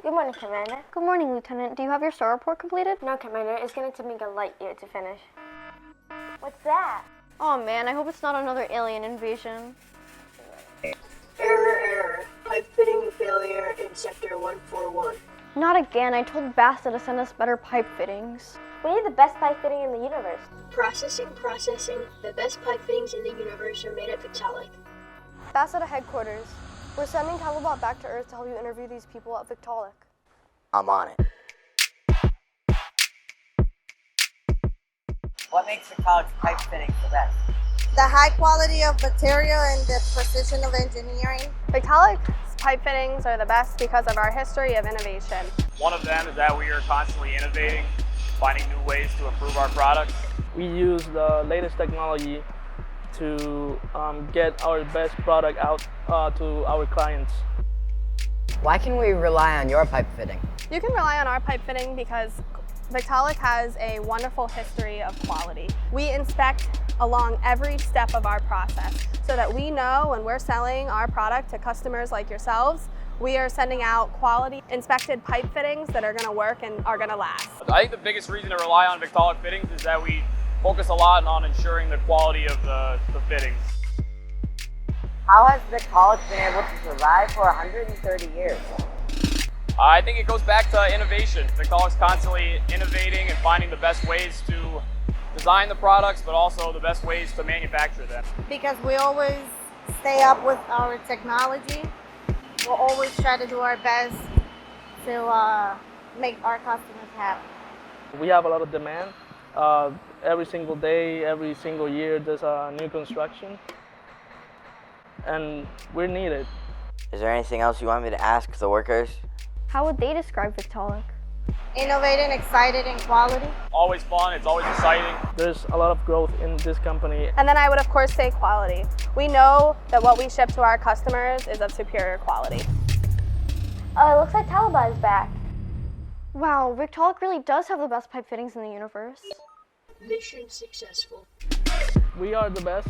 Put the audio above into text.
Good morning, Commander. Good morning, Lieutenant. Do you have your STAR report completed? No, Commander. It's going to take me a light year to finish. What's that? Oh man, I hope it's not another alien invasion. Error. Pipe fitting failure in Sector 141. Not again. I told Basta to send us better pipe fittings. We need the best pipe fitting in the universe. Processing. The best pipe fittings in the universe are made at Victaulic. Basta to headquarters. We're sending Talabot back to Earth to help you interview these people at Victaulic. I'm on it. What makes Victaulic's pipe fittings the best? The high quality of material and the precision of engineering. Victaulic's pipe fittings are the best because of our history of innovation. One of them is that we are constantly innovating, finding new ways to improve our products. We use the latest technology to get our best product out to our clients. Why can we rely on your pipe fitting? You can rely on our pipe fitting because Victaulic has a wonderful history of quality. We inspect along every step of our process so that we know when we're selling our product to customers like yourselves, we are sending out quality inspected pipe fittings that are going to work and are going to last. I think the biggest reason to rely on Victaulic fittings is that we focus a lot on ensuring the quality of the fittings. How has Victaulic been able to survive for 130 years? I think it goes back to innovation. Victaulic's constantly innovating and finding the best ways to design the products, but also the best ways to manufacture them. Because we always stay up with our technology. We'll always try to do our best to make our customers happy. We have a lot of demand. Every single day, every single year, there's a new construction. And we're needed. Is there anything else you want me to ask the workers? How would they describe Victaulic? Innovating, excited, and quality. Always fun, it's always exciting. There's a lot of growth in this company. And then I would of course say quality. We know that what we ship to our customers is of superior quality. Oh, it looks like Talabot is back. Wow, Victaulic really does have the best pipe fittings in the universe. Mission successful. We are the best.